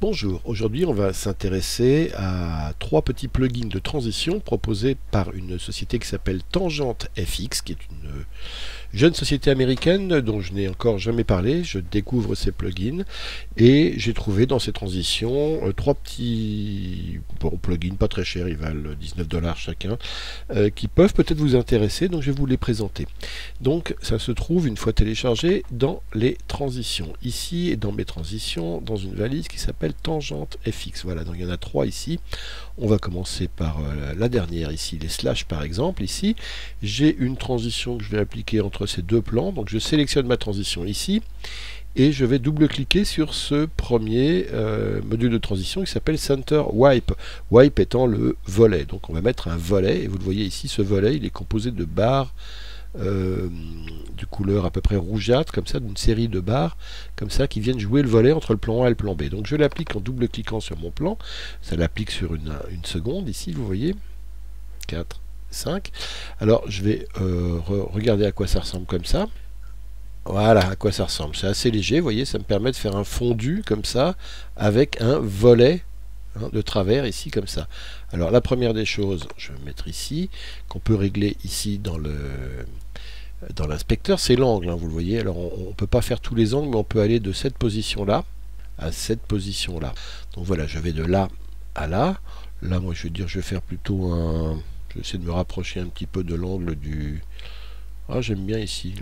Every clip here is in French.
Bonjour, aujourd'hui on va s'intéresser à trois petits plugins de transition proposés par une société qui s'appelle Tangente FX, qui est une jeune société américaine dont je n'ai encore jamais parlé. Je découvre ces plugins et j'ai trouvé dans ces transitions trois petits plugins pas très chers, ils valent 19 $ chacun, qui peuvent peut-être vous intéresser, donc je vais vous les présenter. Donc ça se trouve une fois téléchargé dans les transitions, ici et dans mes transitions, dans une valise qui s'appelle Tangente FX. Voilà, donc il y en a trois ici. On va commencer par la dernière ici, les slash par exemple. Ici, j'ai une transition que je vais appliquer entre ces deux plans. Donc je sélectionne ma transition ici et je vais double-cliquer sur ce premier module de transition qui s'appelle Center Wipe. Wipe étant le volet. Donc on va mettre un volet et vous le voyez ici, ce volet il est composé de barres de couleur à peu près rougeâtre, comme ça, d'une série de barres comme ça qui viennent jouer le volet entre le plan A et le plan B. Donc je l'applique en double-cliquant sur mon plan, ça l'applique sur une seconde ici, vous voyez, 4, 5. Alors je vais regarder à quoi ça ressemble comme ça. Voilà à quoi ça ressemble, c'est assez léger, vous voyez, ça me permet de faire un fondu comme ça avec un volet de travers ici comme ça. Alors la première des choses, je vais mettre ici, qu'on peut régler ici dans l'inspecteur, c'est l'angle, vous le voyez. Alors on ne peut pas faire tous les angles, mais on peut aller de cette position là à cette position là. Donc voilà, je vais de là à là. Là moi je veux dire, je vais faire plutôt un, je vais essayer de me rapprocher un petit peu de l'angle du, j'aime bien ici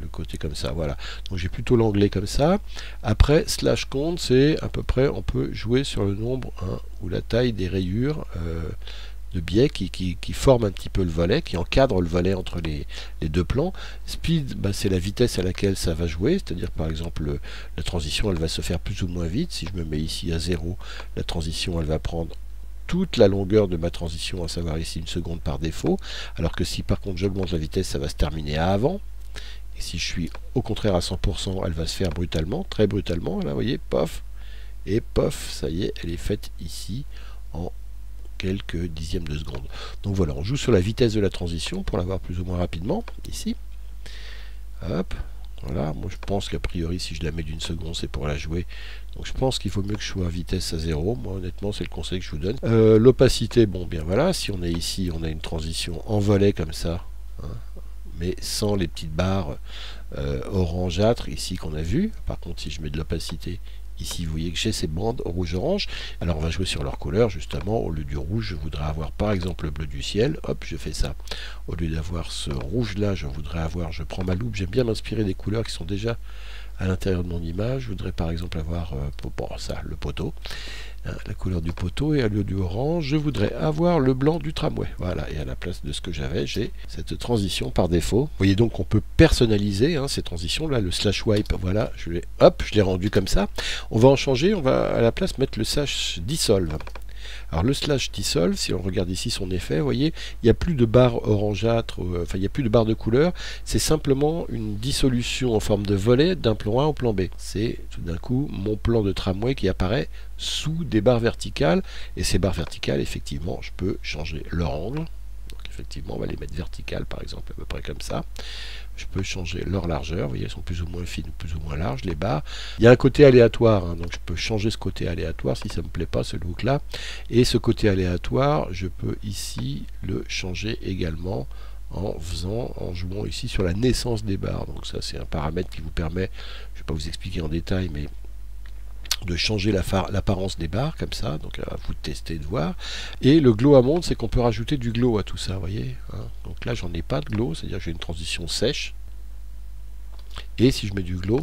le côté comme ça, voilà. Donc j'ai plutôt l'anglais comme ça. Après, slash compte, c'est à peu près, on peut jouer sur le nombre ou la taille des rayures de biais qui forment un petit peu le volet, qui encadrent le volet entre les deux plans. Speed, c'est la vitesse à laquelle ça va jouer, c'est-à-dire par exemple la transition elle va se faire plus ou moins vite. Si je me mets ici à 0, la transition elle va prendre toute la longueur de ma transition, à savoir ici une seconde par défaut, alors que si par contre j'augmente la vitesse, ça va se terminer à avant. Et si je suis au contraire à 100%, elle va se faire brutalement, très brutalement. Là, vous voyez, pof, et pof, ça y est, elle est faite ici en quelques dixièmes de seconde. Donc voilà, on joue sur la vitesse de la transition pour l'avoir plus ou moins rapidement, ici. Hop. Voilà, moi je pense qu'a priori si je la mets d'une seconde c'est pour la jouer, donc je pense qu'il faut mieux que je sois à vitesse à 0, moi honnêtement c'est le conseil que je vous donne. L'opacité, bon bien voilà, si on est ici on a une transition en volet comme ça, mais sans les petites barres orangeâtres ici qu'on a vu. Par contre si je mets de l'opacité ici, vous voyez que j'ai ces bandes rouge-orange. Alors on va jouer sur leur couleur justement. Au lieu du rouge, je voudrais avoir par exemple le bleu du ciel. Hop, je fais ça. Au lieu d'avoir ce rouge là, je voudrais avoir, je prends ma loupe, j'aime bien m'inspirer des couleurs qui sont déjà à l'intérieur de mon image. Je voudrais par exemple avoir ça, le poteau, la couleur du poteau, et au lieu du orange, je voudrais avoir le blanc du tramway. Voilà, et à la place de ce que j'avais, j'ai cette transition par défaut. Vous voyez donc qu'on peut personnaliser ces transitions là, le slash wipe, voilà, je l'ai rendu comme ça. On va en changer, on va à la place mettre le slash dissolve. Alors le slash dissolve, si on regarde ici son effet, vous voyez, il n'y a plus de barre orangeâtre, enfin il n'y a plus de barre de couleur, c'est simplement une dissolution en forme de volet d'un plan A au plan B. C'est tout d'un coup mon plan de tramway qui apparaît sous des barres verticales, et ces barres verticales, effectivement, je peux changer leur angle. Donc effectivement, on va les mettre verticales par exemple, à peu près comme ça. Je peux changer leur largeur, vous voyez, elles sont plus ou moins fines ou plus ou moins larges, les barres. Il y a un côté aléatoire, donc je peux changer ce côté aléatoire si ça ne me plaît pas, ce look-là. Et ce côté aléatoire, je peux ici le changer également en jouant ici sur la naissance des barres. Donc ça, c'est un paramètre qui vous permet, je ne vais pas vous expliquer en détail, mais de changer l'apparence des barres comme ça, donc à vous de tester, de voir. Et le glow amount, c'est qu'on peut rajouter du glow à tout ça, vous voyez, donc là j'en ai pas de glow, c'est à dire que j'ai une transition sèche, et si je mets du glow,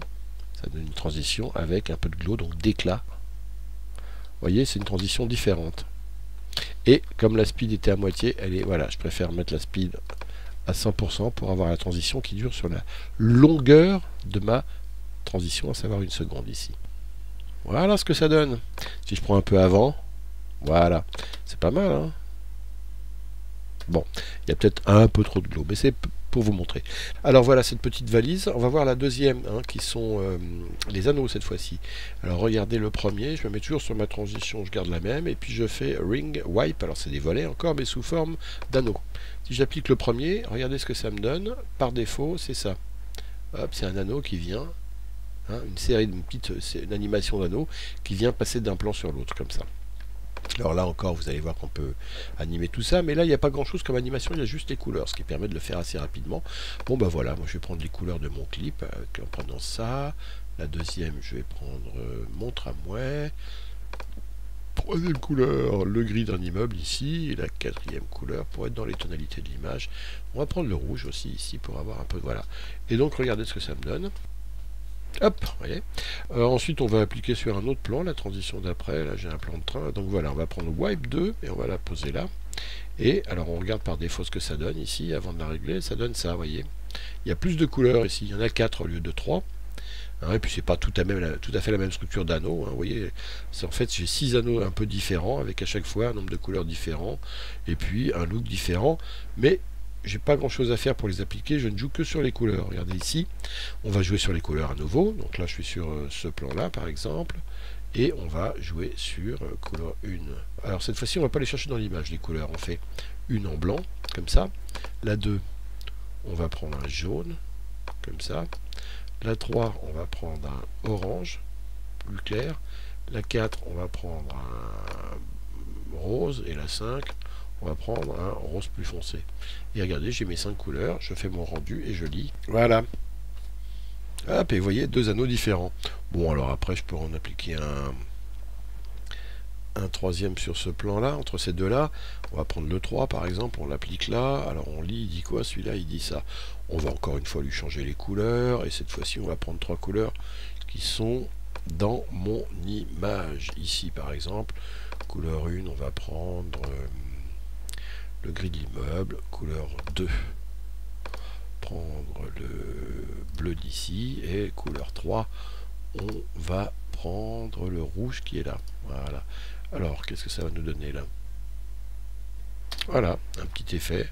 ça donne une transition avec un peu de glow, donc d'éclat. Vous voyez, c'est une transition différente. Et comme la speed était à moitié, elle est, voilà, je préfère mettre la speed à 100% pour avoir la transition qui dure sur la longueur de ma transition, à savoir une seconde ici. Voilà ce que ça donne. Si je prends un peu avant, voilà, c'est pas mal, hein. Bon, il y a peut-être un peu trop de glow, mais c'est pour vous montrer. Alors voilà cette petite valise. On va voir la deuxième, qui sont les anneaux cette fois-ci. Alors regardez le premier, je me mets toujours sur ma transition, je garde la même, et puis je fais ring wipe. Alors c'est des volets encore, mais sous forme d'anneaux. Si j'applique le premier, regardez ce que ça me donne. Par défaut, c'est ça. Hop, c'est un anneau qui vient hein, une série une animation d'anneaux qui vient passer d'un plan sur l'autre, comme ça. Alors là encore, vous allez voir qu'on peut animer tout ça, mais là, il n'y a pas grand-chose comme animation, il y a juste les couleurs, ce qui permet de le faire assez rapidement. Bon, bah voilà, moi je vais prendre les couleurs de mon clip, en prenant ça. La deuxième, je vais prendre mon tramway. Troisième couleur, le gris d'un immeuble ici. Et la quatrième couleur, pour être dans les tonalités de l'image, on va prendre le rouge aussi ici, pour avoir un peu de... Voilà. Et donc, regardez ce que ça me donne. Hop, vous voyez. Ensuite, on va appliquer sur un autre plan, la transition d'après. Là, j'ai un plan de train. Donc voilà, on va prendre Wipe 2 et on va la poser là. Et alors, on regarde par défaut ce que ça donne ici, avant de la régler. Ça donne ça, vous voyez. Il y a plus de couleurs ici. Il y en a 4 au lieu de 3. Hein, et puis, c'est pas tout à fait la même structure d'anneaux. Hein, vous voyez, en fait, j'ai 6 anneaux un peu différents, avec à chaque fois un nombre de couleurs différents. Et puis, un look différent. Mais j'ai pas grand chose à faire pour les appliquer, je ne joue que sur les couleurs. Regardez ici, on va jouer sur les couleurs à nouveau. Donc là je suis sur ce plan là par exemple, et on va jouer sur couleur 1. Alors cette fois-ci on va pas les chercher dans l'image les couleurs, on fait une en blanc comme ça, la 2 on va prendre un jaune comme ça, la 3 on va prendre un orange plus clair, la 4 on va prendre un rose, et la 5 on va prendre un rose plus foncé. Et regardez, j'ai mes 5 couleurs, je fais mon rendu et je lis. Voilà. Hop, et vous voyez, 2 anneaux différents. Bon, alors après, je peux en appliquer un troisième sur ce plan-là, entre ces deux-là. On va prendre le 3, par exemple, on l'applique là. Alors, on lit, il dit quoi? Celui-là, il dit ça. On va encore une fois lui changer les couleurs. Et cette fois-ci, on va prendre 3 couleurs qui sont dans mon image. Ici, par exemple, couleur 1, on va prendre... le gris de l'immeuble, couleur 2, prendre le bleu d'ici, et couleur 3, on va prendre le rouge qui est là. Voilà. Alors, qu'est-ce que ça va nous donner là? Voilà, un petit effet,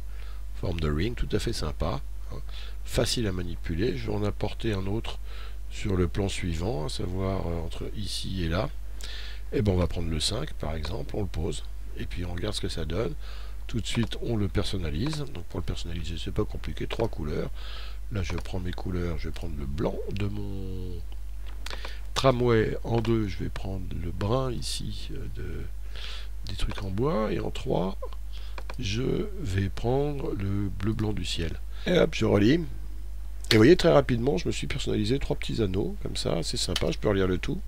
forme de ring, tout à fait sympa, hein, facile à manipuler. Je vais en apporter un autre sur le plan suivant, à savoir entre ici et là. Et ben on va prendre le 5 par exemple, on le pose, et puis on regarde ce que ça donne. Tout de suite, on le personnalise. Donc pour le personnaliser, c'est pas compliqué. 3 couleurs. Là, je prends mes couleurs. Je vais prendre le blanc de mon tramway. En 2, je vais prendre le brun ici des trucs en bois. Et en 3, je vais prendre le bleu blanc du ciel. Et hop, je relis. Et vous voyez, très rapidement, je me suis personnalisé 3 petits anneaux. Comme ça, c'est sympa. Je peux relire le tout.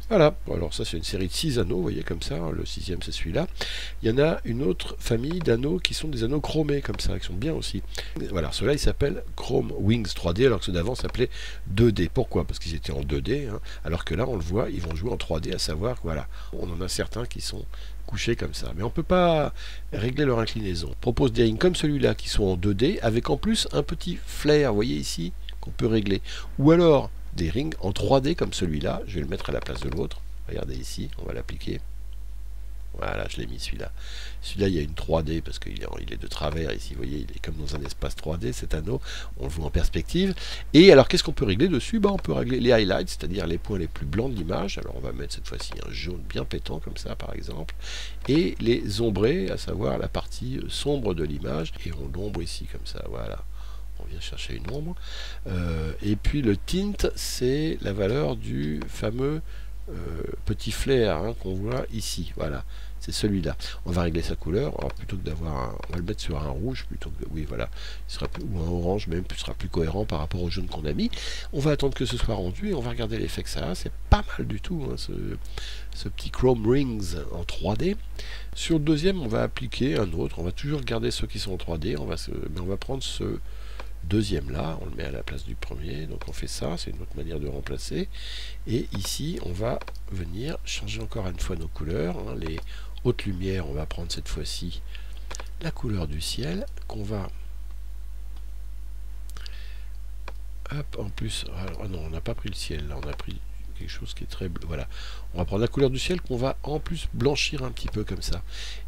Voilà, alors ça c'est une série de 6 anneaux, vous voyez comme ça, hein, le 6e c'est celui-là. Il y en a une autre famille d'anneaux qui sont des anneaux chromés comme ça, qui sont bien aussi. Voilà, ceux-là ils s'appellent Chrome Wings 3D, alors que ceux d'avant s'appelaient 2D. Pourquoi? Parce qu'ils étaient en 2D, hein, alors que là on le voit, ils vont jouer en 3D, à savoir, voilà, on en a certains qui sont couchés comme ça. Mais on ne peut pas régler leur inclinaison. On propose des rings comme celui-là qui sont en 2D, avec en plus un petit flair, vous voyez ici, qu'on peut régler. Ou alors des rings en 3D comme celui-là, je vais le mettre à la place de l'autre, regardez ici, on va l'appliquer, voilà, je l'ai mis celui-là. Celui-là, il y a une 3D parce qu'il est de travers ici, vous voyez, il est comme dans un espace 3D cet anneau, on le voit en perspective. Et alors, qu'est-ce qu'on peut régler dessus? On peut régler les highlights, c'est-à-dire les points les plus blancs de l'image. Alors, on va mettre cette fois-ci un jaune bien pétant comme ça, par exemple. Et les ombrer, à savoir la partie sombre de l'image. Et on l'ombre ici, comme ça, voilà. On vient chercher une ombre. Et puis le tint, c'est la valeur du fameux petit flair hein, qu'on voit ici. Voilà, c'est celui-là. On va régler sa couleur. Alors plutôt que d'avoir on va le mettre sur un rouge plutôt que oui voilà, il sera plus, ou un orange même, sera plus cohérent par rapport au jaune qu'on a mis. On va attendre que ce soit rendu et on va regarder l'effet que ça a. C'est pas mal du tout hein, ce petit Chrome Rings en 3D. Sur le deuxième, on va appliquer un autre. On va toujours garder ceux qui sont en 3D. Mais on va prendre ce deuxième là, on le met à la place du premier, donc on fait ça, c'est une autre manière de remplacer. Et ici, on va venir changer encore une fois nos couleurs. Hein, les hautes lumières, on va prendre cette fois-ci la couleur du ciel, qu'on va... Hop, en plus... Ah non, on n'a pas pris le ciel, là, on a pris quelque chose qui est très bleu. Voilà, on va prendre la couleur du ciel qu'on va en plus blanchir un petit peu comme ça.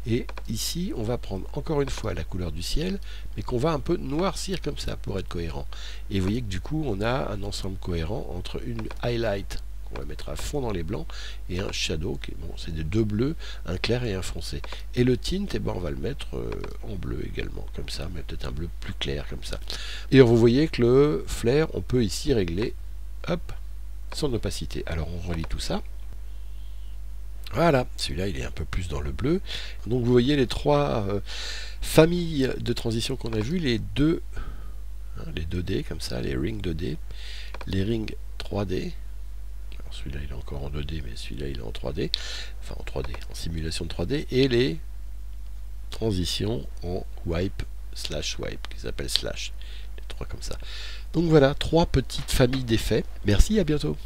Et ici, on va prendre encore une fois la couleur du ciel, mais qu'on va un peu noircir comme ça pour être cohérent. Et vous voyez que du coup, on a un ensemble cohérent entre une highlight on va mettre à fond dans les blancs, et un shadow, qui est bon, c'est des deux bleus, un clair et un foncé. Et le tint, eh ben, on va le mettre en bleu également, comme ça, mais peut-être un bleu plus clair, comme ça. Et vous voyez que le flair, on peut ici régler, hop, son opacité. Alors on relie tout ça. Voilà, celui-là il est un peu plus dans le bleu. Donc vous voyez les trois familles de transition qu'on a vues, les 2D comme ça, les rings 2D, les rings 3D. Alors celui-là il est encore en 2D, mais celui-là il est en 3D, enfin en 3D, en simulation de 3D, et les transitions en wipe slash wipe, qui s'appelle slash, les trois comme ça. Donc voilà, trois petites familles d'effets. Merci, à bientôt.